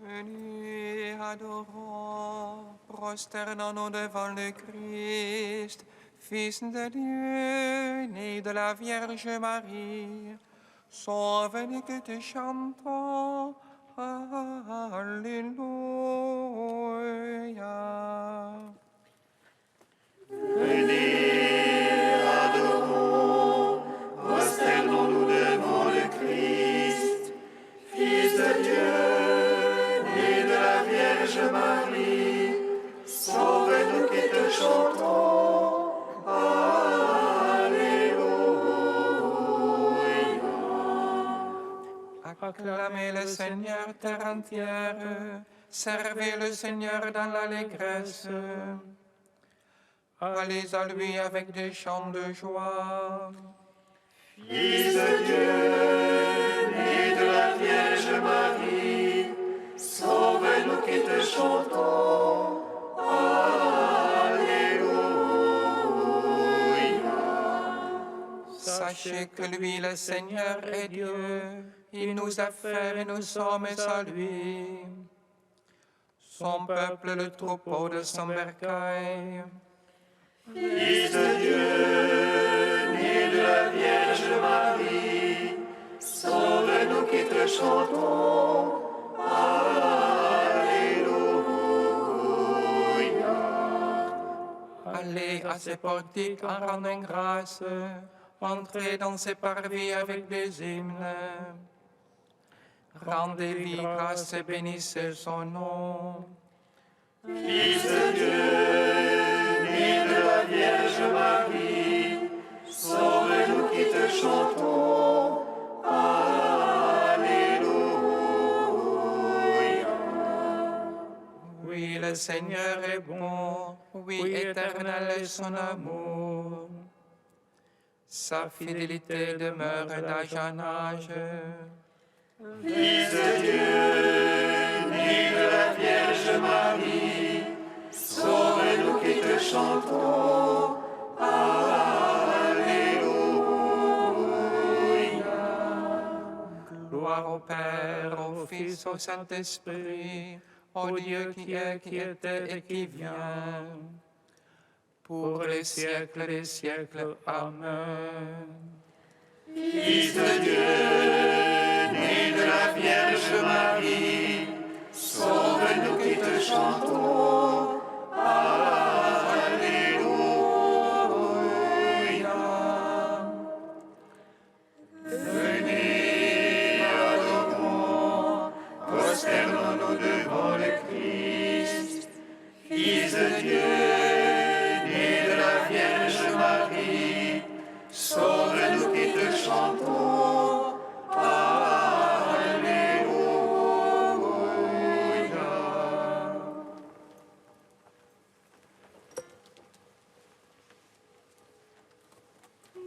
Venez, adorons, prosternons-nous devant le Christ, Fils de Dieu, né de la Vierge Marie. Sauve-nous que te chantons. Alléluia. Venez, adorons, prosternons-nous devant le Christ, Fils de Dieu, né de la Vierge Marie. Sauve-nous qui te chantons. Alléluia. Acclamez le Seigneur terre entière, servez le Seigneur dans l'allégresse. Allez à lui avec des chants de joie. Fils de Dieu, né de la Vierge Marie, sauve-nous qui te chantons. Alléluia. Sachez que lui, le Seigneur, est Dieu. Il nous a fait et nous sommes à lui. Son peuple, le troupeau de son bercail. Fils de Dieu, né de la Vierge Marie, sauve-nous qui te chantons. Alléluia. Allez à ses portiques en rendant grâce. Entrez dans ses parvis avec des hymnes. Rendez-lui grâce et bénissez son nom. Fils de Dieu, né de la Vierge Marie, sauve-nous qui te chantons. Alléluia. Oui, le Seigneur est bon. Oui, éternel est son amour. Sa fidélité demeure d'âge en âge. Fils de Dieu, né de la Vierge Marie, sauve-nous qui te chantons. Alléluia. Gloire au Père, au Fils, au Saint-Esprit, au Dieu qui est, qui était et qui vient, pour les siècles des siècles. Amen. Fils de Dieu, né de la Vierge Marie, sauve-nous qui te chantons. Alléluia. Venez, adorons, prosternons-nous devant le Christ, Fils de Dieu, né de la Vierge Marie, sauve-nous qui te chantons. Alléluia.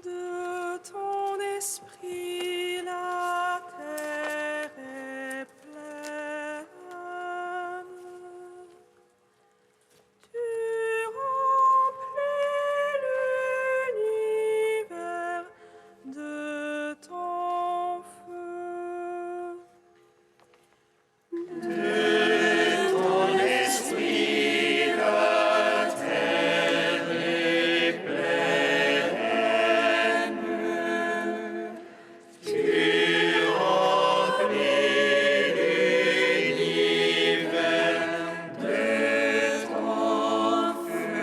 De ton esprit, la terre est pleine. Tu remplis l'univers de ton feu. Ton esprit, la terre est pleine. Tu remplis l'univers de ton feu.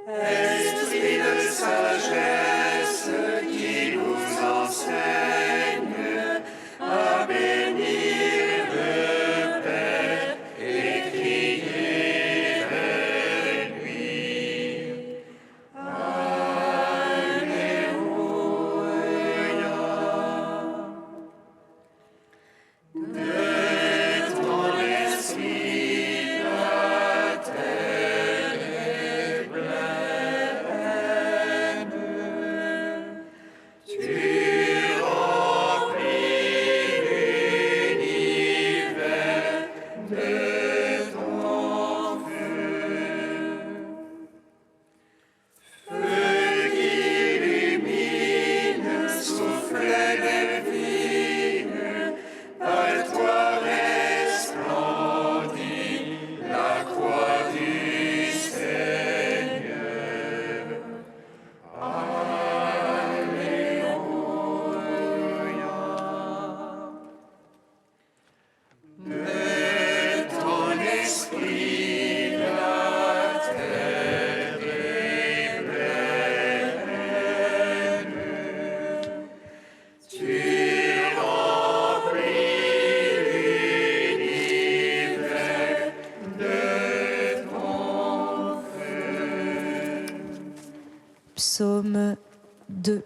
Esprit de sagesse qui nous enseigne à bénir le Père et crier vers lui. Alléluia. De ton esprit, la terre est pleine. Tu remplis l'univers de ton feu. Feu qui illumine, souffle divine, 2.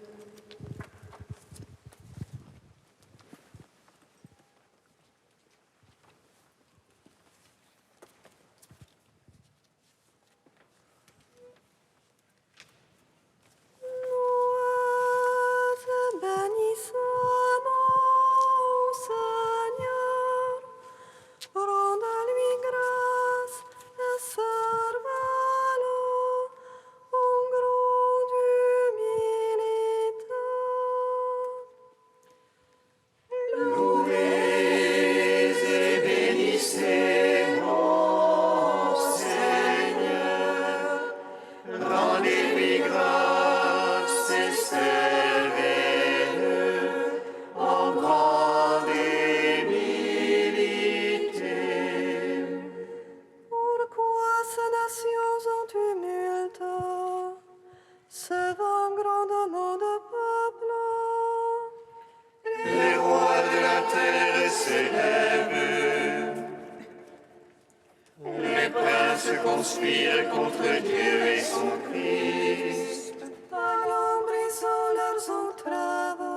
Conspirent contre Dieu et son Christ. Allons, brisons leurs entraves.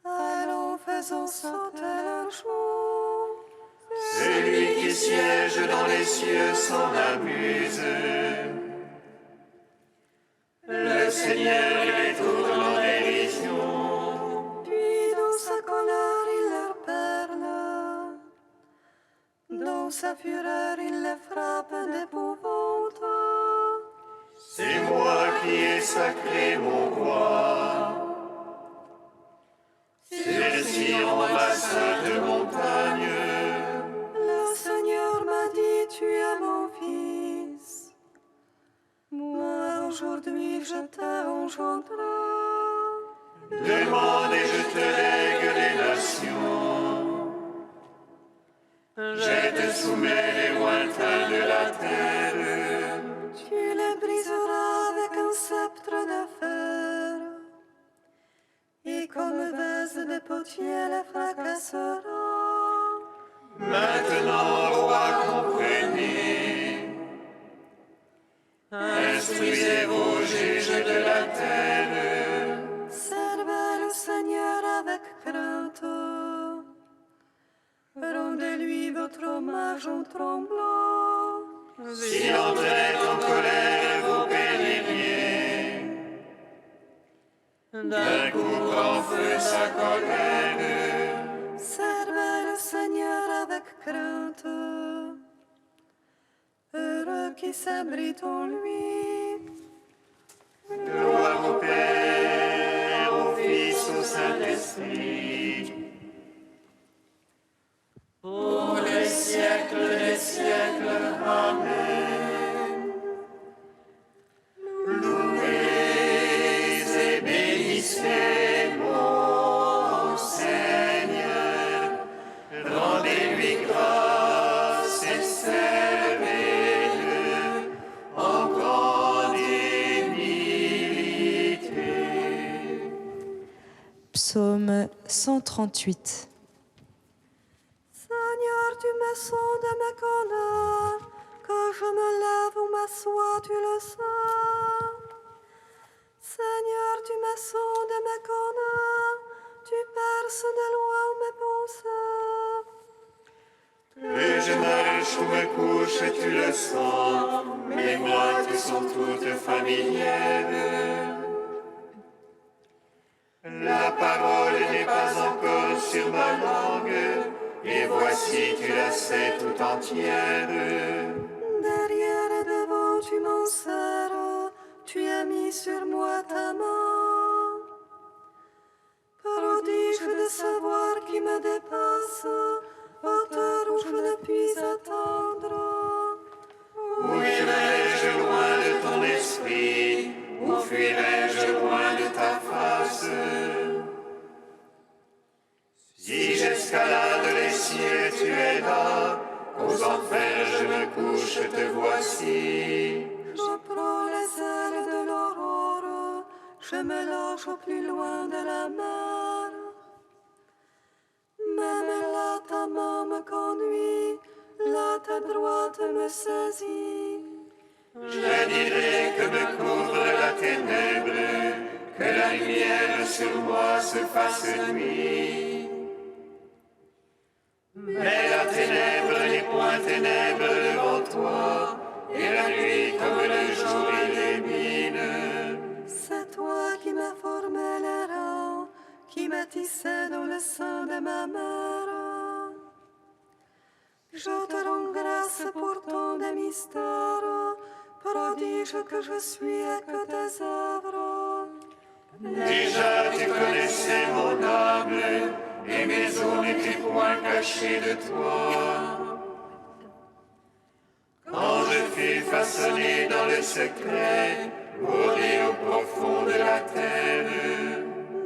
Allons, faisons sauter leurs joues. Celui qui siège dans les cieux s'en amuse. Le Seigneur les tourne en dérision. Puis dans sa colère il leur parle. Dans sa fureur il les frappe d'épouvante. C'est moi qui ai sacré mon roi. Celle-ci en ma sainte montagne. Le Seigneur m'a dit, tu es mon fils. Moi aujourd'hui je t'ai engendré. Demande et je te lègue les nations. Je te soumets les lointains de la terre. Tu les briseras avec un sceptre de fer. Et comme vase de potier les fracassera. Maintenant, roi, comprenez. Instruisez vos juges de la terre. Servez le Seigneur avec crainte. Rendez-lui votre hommage en tremblant. S'il entrait en colère, vous péririez. D'un coup prend feu sa colère. Servez le Seigneur avec crainte. Heureux qui s'abrite en lui. Gloire au Père, au Fils, au Saint-Esprit. Pour les siècles des siècles. Amen. Louez et bénissez mon Seigneur. Rendez-lui grâce et servez-le en grande humilité. Psaume 138. Seigneur, tu me sondes et me connais. Que je me lève ou m'assois, tu le sais. Seigneur, tu me sondes et me connais. Tu perces de loin mes pensées. Que je marche ou me couche, tu le sens. Mes voix te sont toutes familières. La parole n'est pas encore sur ma langue. Et voici, tu la sais tout entière. Derrière et devant, tu m'en sers. Tu as mis sur moi ta main. Prodige de savoir qui me dépasse. Hauteur où je ne puis attendre. Où irai-je loin de ton esprit? Où fuirai-je loin de ta face? Si j'escalade les cieux, tu es là. Aux enfers je me couche, te voici. Je prends les ailes de l'aurore. Je me loge au plus loin de la mer. Même là ta main me conduit. Là ta droite me saisit. Je dirai que me couvre la ténèbre. lumière sur moi se fasse nuit. Mais la ténèbre n'est point ténèbre devant toi, et la nuit comme le jour illumine. C'est toi qui m'as formé les rangs, qui m'as tissé dans le sein de ma mère. Je te rends grâce pour tant de mystères, prodige que je suis et que tes œuvres. Déjà tu connaissais mon âme, et mes os n'étaient point cachés de toi. Quand je fus façonné dans le secret, brodé au profond de la terre,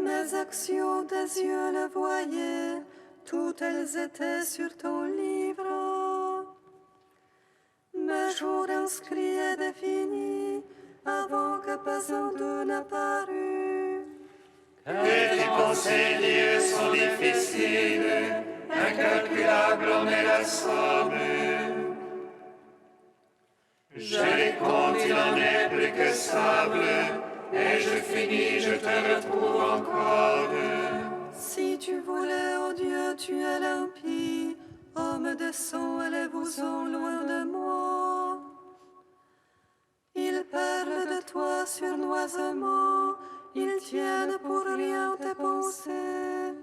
Mes actions, tes yeux le voyaient, toutes elles étaient sur ton livre. Mes jours inscrits et définis, avant que pas un d'eux n'apparût. et tes pensées, Dieu, sont difficiles, incalculables en est la somme. Je les compte, il en est plus que sable, et je finis, je te retrouve encore. Si tu voulais, ô Dieu, tu es limpide, homme de sang, élève-vous-en loin de moi. Ils parlent de toi surnoisement, ils tiennent pour rien tes pensées.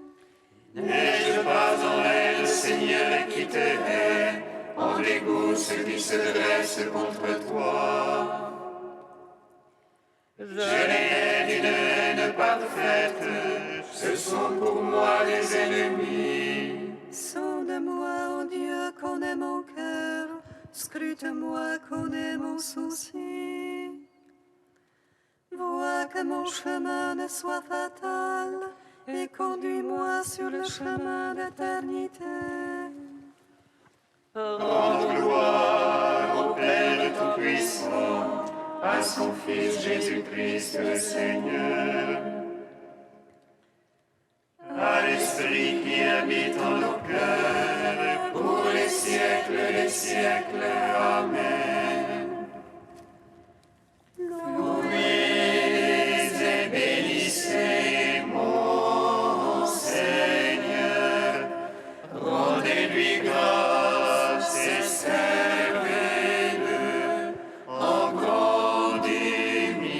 N'ai-je pas en haine, Seigneur, qui te hait, en dégoût ceux qui se dressent contre toi. Je les hais d'une haine parfaite, ce sont pour moi des ennemis. Sonde-moi, ô Dieu, connais mon cœur, scrute-moi, connais mon souci. Vois que mon chemin ne soit fatal, et conduis-moi sur le chemin d'éternité. Rends gloire au Père Tout-Puissant, à son Fils Jésus-Christ le Seigneur, à l'Esprit qui habite en nos cœurs, pour les siècles des siècles. Amen. Louez et bénissez mon Seigneur, rendez-lui grâce et servez-le en grande humilité.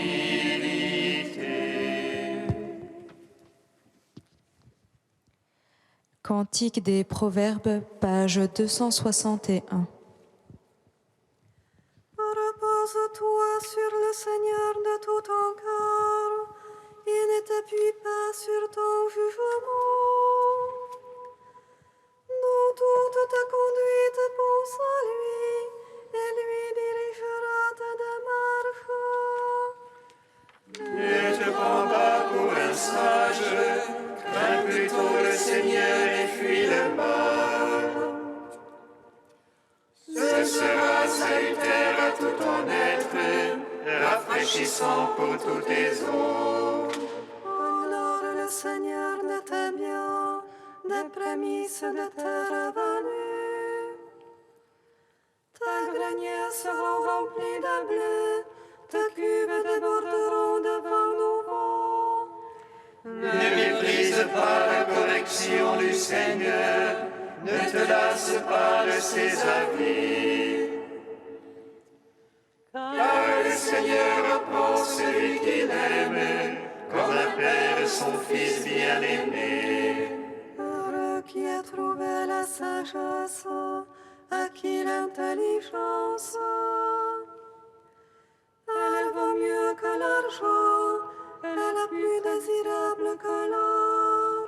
Cantique des Proverbes, page 261. Repose-toi sur le Seigneur de tout ton cœur, et ne t'appuie pas sur ton jugement. Dans toute ta conduite, pense à lui, et lui dirigera ta démarche. Ne te prends pas pour un sage, crains plutôt le Seigneur et fuis le mal. Ce sera salutaire à tout ton être, rafraîchissant pour tous tes os. Alors le Seigneur de tes biens, des prémices de tes revenus. Tes greniers seront remplis de blé, tes cuves déborderont de vin nouveau. Ne méprise pas la correction du Seigneur, ne te lasse pas de ses avis. Car le Seigneur reprend celui qu'il aime, comme un père son fils bien-aimé. Heureux qui a trouvé la sagesse, à qui l'intelligence. Elle vaut mieux que l'argent, elle est plus désirable que l'or.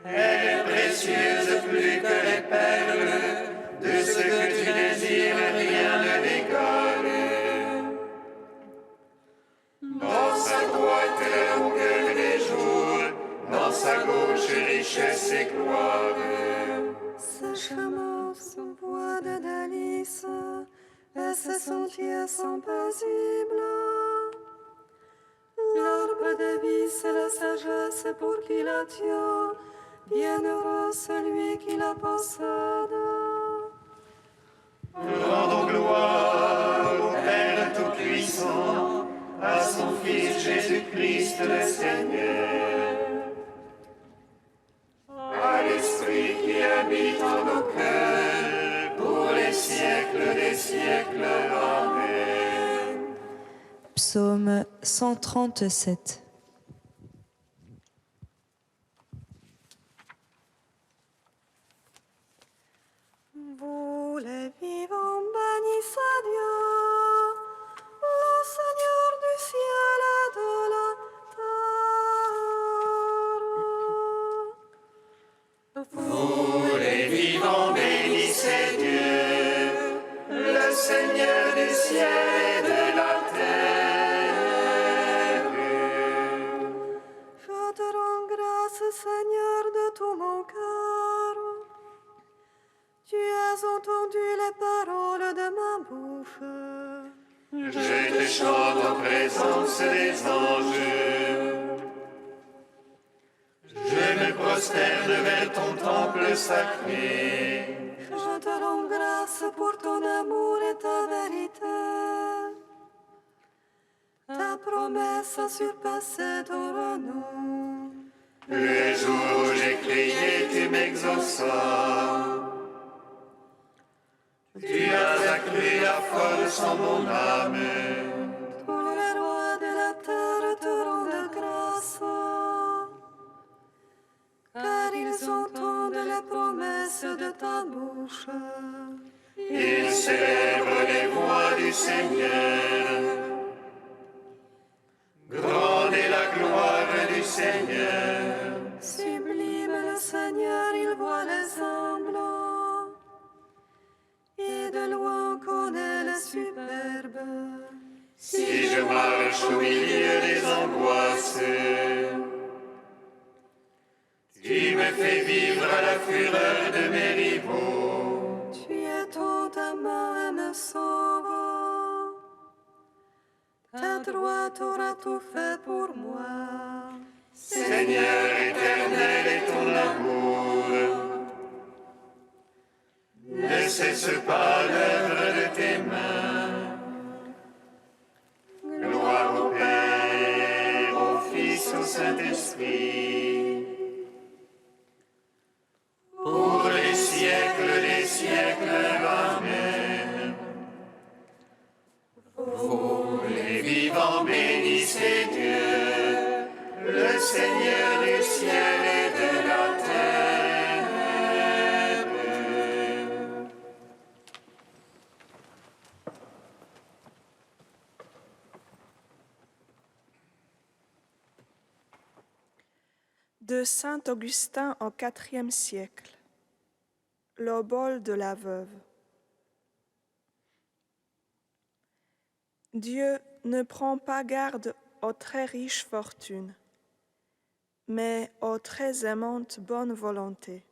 Elle est précieuse plus que les perles, de ce que tu désires rien ne l'égale. Dans sa droite la longueur des jours, dans sa gauche richesse et gloire. Ses chemins sont voies de délices, et ses sentiers sont paisibles. L'arbre de vie, c'est la sagesse pour qui la tient, bienheureux celui qui la possède. Rendons gloire au Père Tout-Puissant, à son Fils Jésus-Christ le Seigneur. À l'Esprit qui habite en nos cœurs, pour les siècles des siècles. Amen. Psaume 137. Vous les vivants, bénissez Dieu, le Seigneur du ciel et de la terre. Vous les vivants, bénissez Dieu, le Seigneur du ciel et de la terre. Je te rends grâce, Seigneur, de tout mon cœur. Tu as entendu les paroles de ma bouche. Je te chante en présence des anges. Je me prosterne vers ton temple sacré. Je te rends grâce pour ton amour et ta vérité. Ta promesse a surpassé ton renom. Le jour où j'ai crié, tu m'exauças. Tu as accru la force en mon âme. Tous les rois de la terre te rendent grâce, car ils entendent les promesses de ta bouche. Ils célèbrent les voies du Seigneur. Grande est la gloire du Seigneur. Sublime le Seigneur, il voit les humbles, et de loin connaît les superbes. Si je marche au milieu des angoisses, tu me fais vivre à la fureur de mes rivaux. Tu étends ta main et me sauves. Ta droite aura tout fait pour moi. Seigneur éternel est ton amour. Ne cesse pas l'œuvre de tes mains. Gloire au Père, au Fils, au Saint-Esprit. Pour les siècles des siècles. Amen. Vous les vivants, bénissez Dieu, le Seigneur du ciel et de la terre. De saint Augustin au IVe siècle. L'obole de la veuve. Dieu ne prend pas garde aux très riches fortunes, mais aux très aimantes bonne volonté.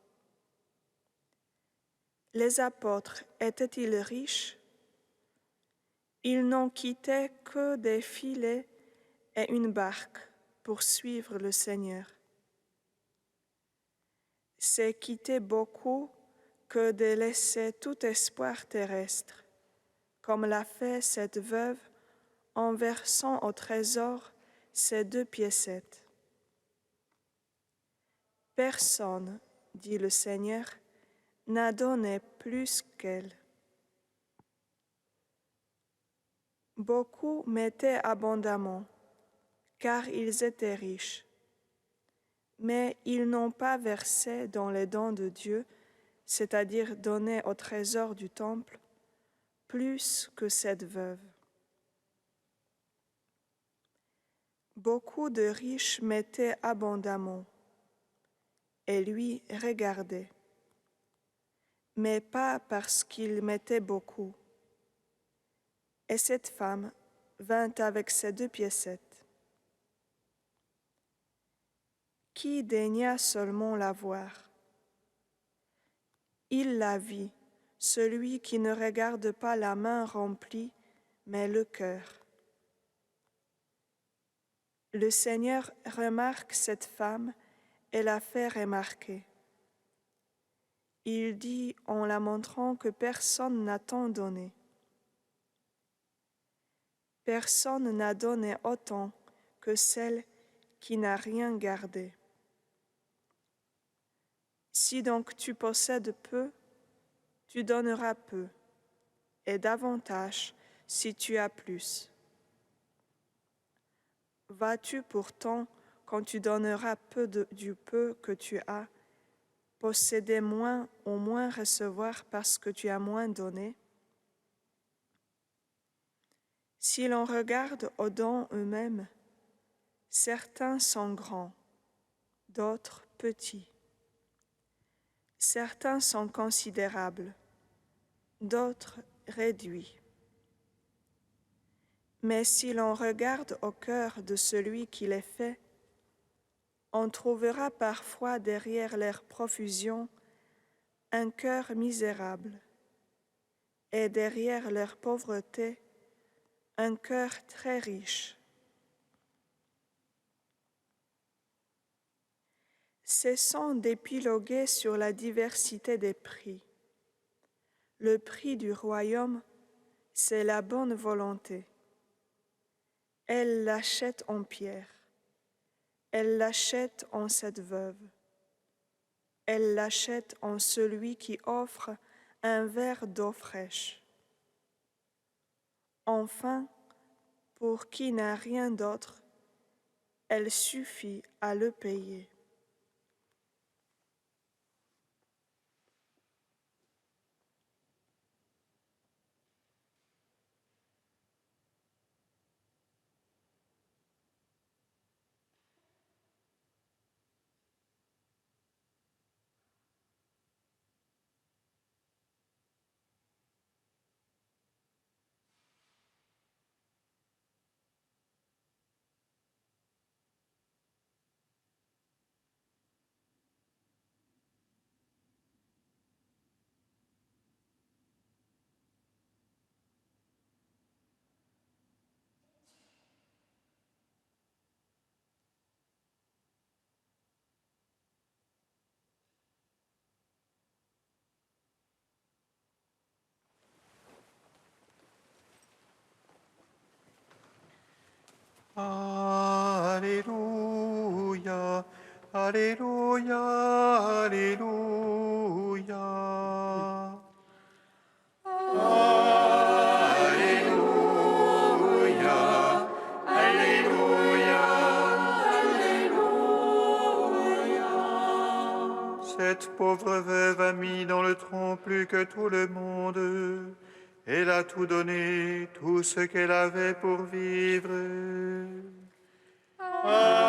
Les apôtres étaient-ils riches? Ils n'ont quitté que des filets et une barque pour suivre le Seigneur. C'est quitter beaucoup que de laisser tout espoir terrestre, comme l'a fait cette veuve en versant au trésor ses 2 piécettes. Personne, dit le Seigneur, n'a donné plus qu'elle. Beaucoup mettaient abondamment, car ils étaient riches. Mais ils n'ont pas versé dans les dons de Dieu, c'est-à-dire donné au trésor du temple, plus que cette veuve. Beaucoup de riches mettaient abondamment, et lui regardait, mais pas parce qu'il mettait beaucoup. Et cette femme vint avec ses 2 piécettes. Qui daigna seulement la voir? Il la vit, celui qui ne regarde pas la main remplie, mais le cœur. Le Seigneur remarque cette femme et la fait remarquer. Il dit en la montrant que personne n'a tant donné. Personne n'a donné autant que celle qui n'a rien gardé. Si donc tu possèdes peu, tu donneras peu, et davantage si tu as plus. Vas-tu pourtant, quand tu donneras du peu que tu as, posséder moins ou moins recevoir parce que tu as moins donné? Si l'on regarde aux dons eux-mêmes, certains sont grands, d'autres petits. Certains sont considérables, d'autres réduits. Mais si l'on regarde au cœur de celui qui les fait, on trouvera parfois derrière leur profusion un cœur misérable, et derrière leur pauvreté un cœur très riche. Cessons d'épiloguer sur la diversité des prix. Le prix du royaume, c'est la bonne volonté. Elle l'achète en pierre. Elle l'achète en cette veuve. Elle l'achète en celui qui offre un verre d'eau fraîche. Enfin, pour qui n'a rien d'autre, elle suffit à le payer. Alléluia, Alléluia, Alléluia. Cette pauvre veuve a mis dans le tronc plus que tout le monde. Elle a tout donné, tout ce qu'elle avait pour vivre. Alléluia,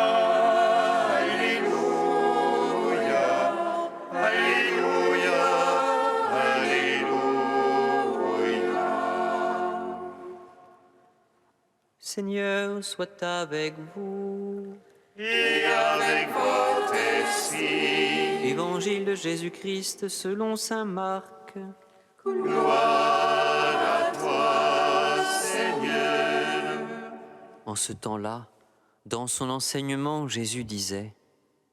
Alléluia, Alléluia. Seigneur soit avec vous. Et avec votre esprit. Évangile de Jésus-Christ selon saint Marc. Gloire à toi, Seigneur. En ce temps-là, dans son enseignement, Jésus disait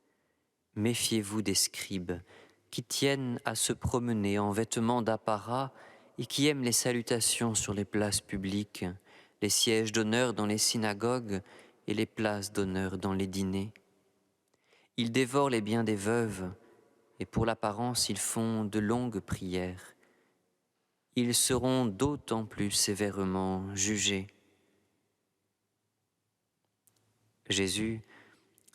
« Méfiez-vous des scribes qui tiennent à se promener en vêtements d'apparat et qui aiment les salutations sur les places publiques, les sièges d'honneur dans les synagogues et les places d'honneur dans les dîners. Ils dévorent les biens des veuves et pour l'apparence ils font de longues prières. Ils seront d'autant plus sévèrement jugés. » Jésus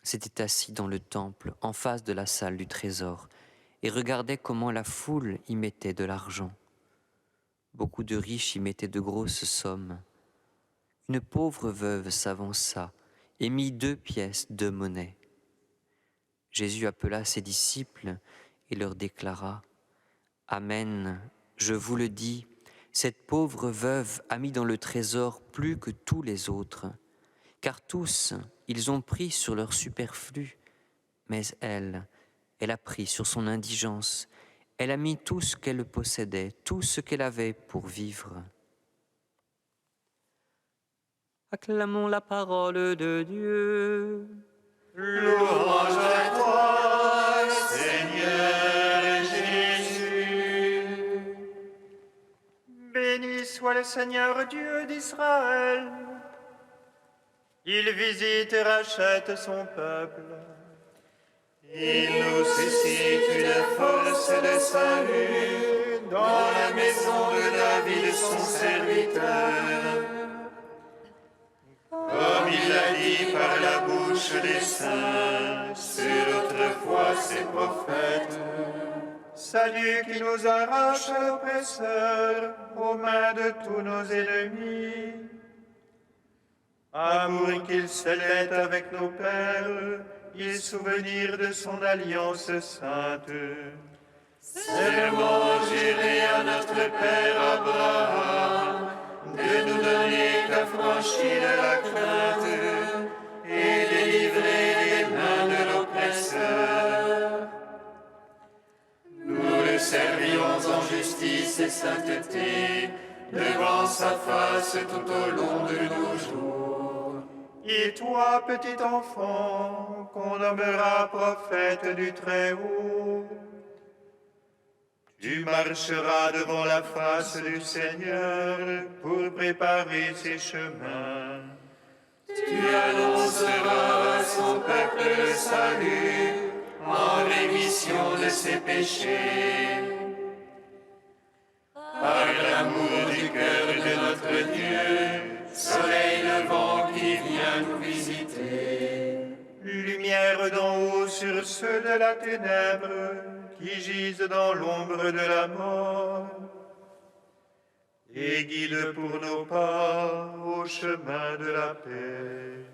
s'était assis dans le temple, en face de la salle du trésor, et regardait comment la foule y mettait de l'argent. Beaucoup de riches y mettaient de grosses sommes. Une pauvre veuve s'avança et mit 2 pièces de monnaie. Jésus appela ses disciples et leur déclara « Amen, je vous le dis, cette pauvre veuve a mis dans le trésor plus que tous les autres, car tous, ils ont pris sur leur superflu, mais elle a pris sur son indigence, elle a mis tout ce qu'elle possédait, tout ce qu'elle avait pour vivre. » Acclamons la parole de Dieu. Louange à toi, Seigneur Jésus. Béni soit le Seigneur Dieu d'Israël, Il visite et rachète son peuple. Il nous suscite une force de salut dans la maison de David, son serviteur. Comme il l'a dit par la bouche des saints, sur autrefois ses prophètes. Salut qui nous arrache à l'oppresseur, aux mains de tous nos ennemis. Amour qu'il scellait avec nos pères, et souvenir de son alliance sainte. Serment juré à notre Père Abraham, de nous donner l'affranchi de la crainte et délivrer les mains de l'oppresseur. Nous le servions en justice et sainteté, devant sa face tout au long de nos jours. Et toi, petit enfant, qu'on nommera prophète du Très-Haut, tu marcheras devant la face du Seigneur pour préparer ses chemins. Tu annonceras à son peuple le salut, en rémission de ses péchés. Par l'amour du cœur de notre Dieu, soleil levant qui vient nous visiter. Lumière d'en haut sur ceux de la ténèbre, qui gisent dans l'ombre de la mort. Et guide pour nos pas au chemin de la paix.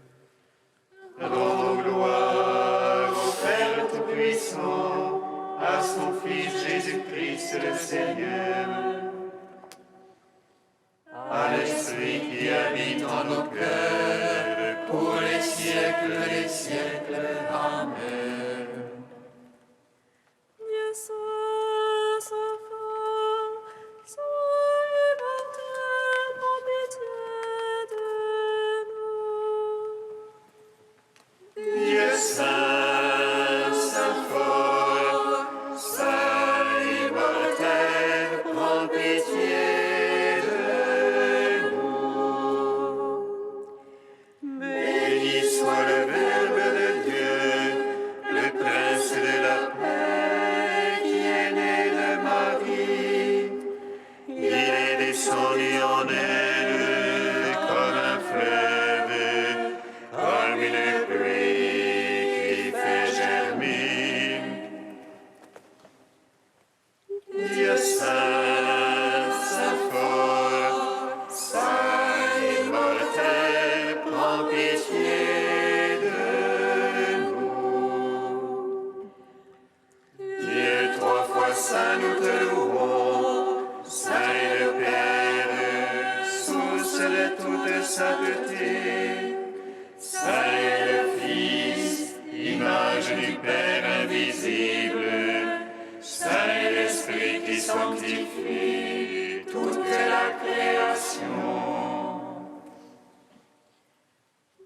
Rendons gloire au Père Tout-Puissant, à son Fils Jésus-Christ le Seigneur, à l'Esprit qui habite en nos cœurs, pour les siècles des siècles. Amen. Dieu soit sa fort, soit immortel, prends pitié de nous. Dieu saint, saint fort, saint immortel, prends pitié de nous. Béni soit le Verbe de Dieu, le Prince de la paix, qui est né de Marie. Il est descendu en elle comme un fleuve, comme une pluie qui fait germer. Dieu saint, saint fort, saint immortel, prends pitié de nous. Dieu trois fois saint, nous te louons, saint est le Père, source de toute sainteté. Saint est le Fils, image du Père invisible. Saint est l'Esprit qui sanctifie toute la création.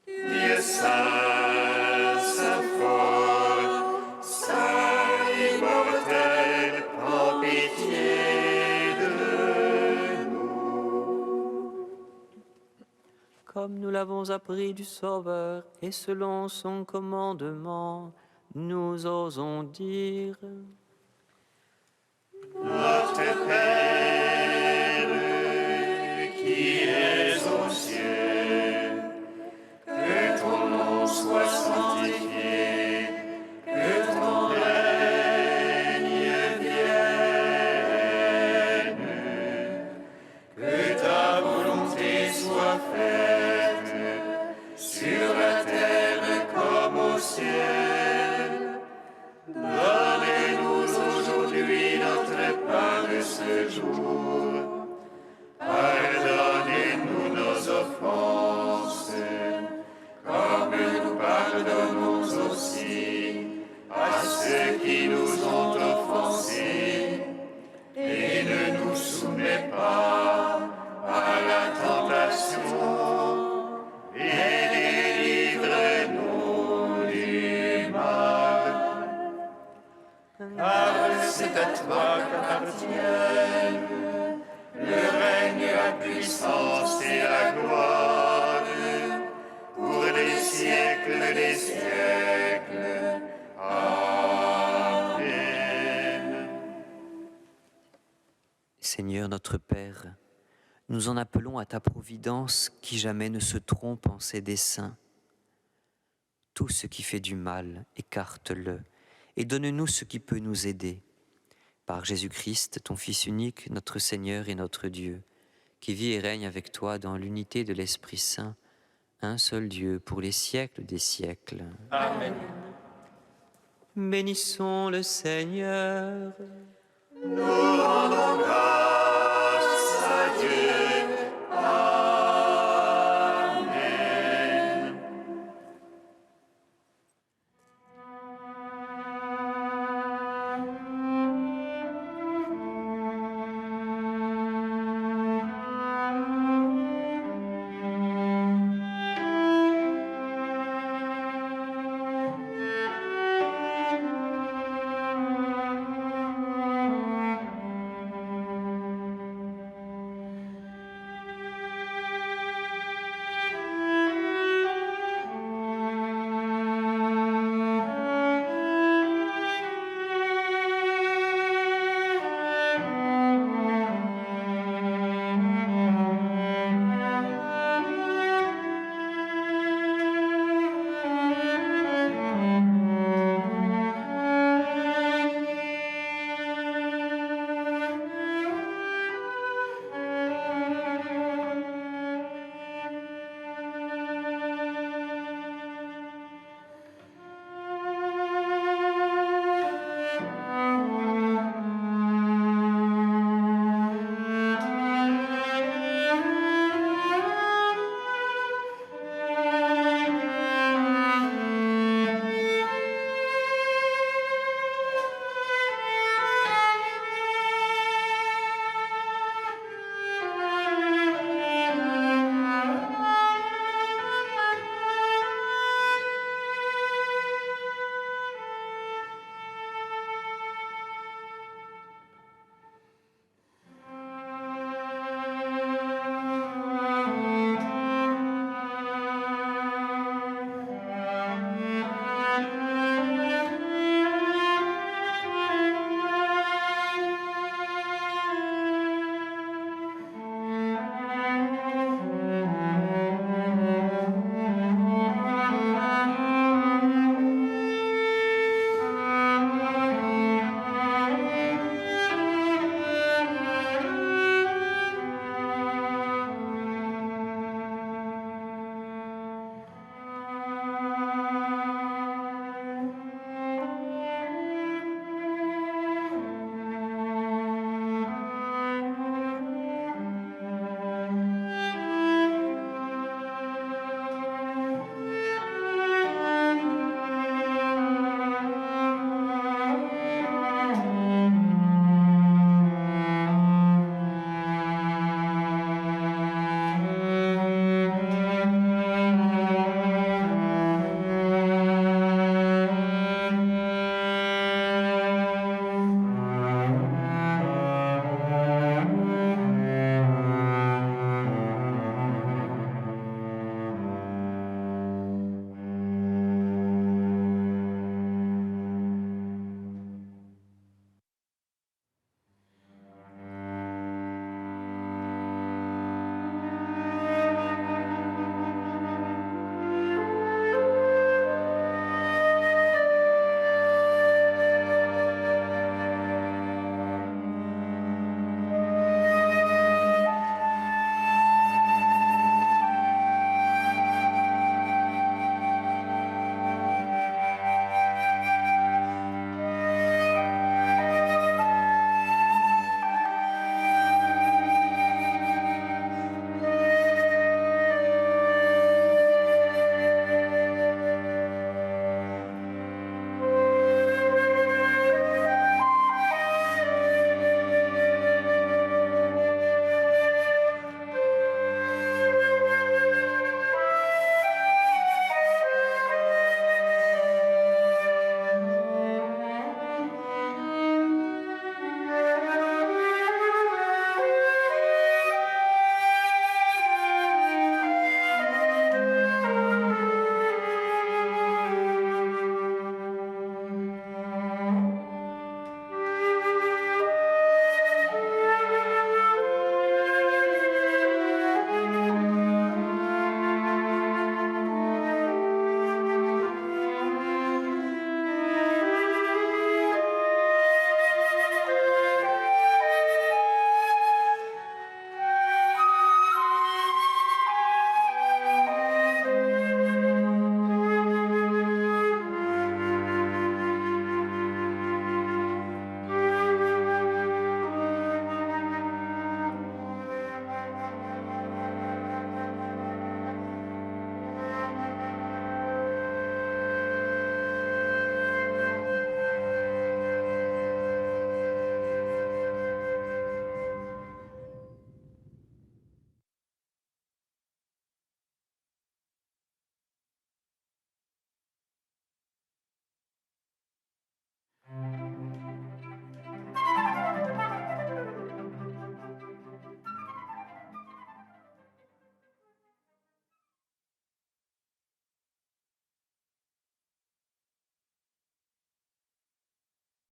Dieu saint, saint fort, saint immortel, prends pitié de nous. Comme nous l'avons appris du Sauveur, et selon son commandement, nous osons dire: Notre Père, qui es aux cieux, que ton nom soit sanctifié, que ton règne vienne, que ta volonté soit faite sur la terre comme au ciel. Donnez-nous aujourd'hui notre pain de ce jour. Pardonnez-nous nos offenses, comme nous pardonnons aussi à ceux qui nous ont offensés. Et ne nous soumets pas à la tentation, et délivre-nous du mal. Car c'est à toi qu'appartiennent le règne, la puissance et la gloire pour siècles des siècles. Amen. Seigneur notre Père, nous en appelons à ta providence qui jamais ne se trompe en ses desseins. Tout ce qui fait du mal, écarte-le, et donne-nous ce qui peut nous aider. Par Jésus-Christ, ton Fils unique, notre Seigneur et notre Dieu, qui vit et règne avec toi dans l'unité de l'Esprit Saint, un seul Dieu, pour les siècles des siècles. Amen. Bénissons le Seigneur. Nous rendons grâce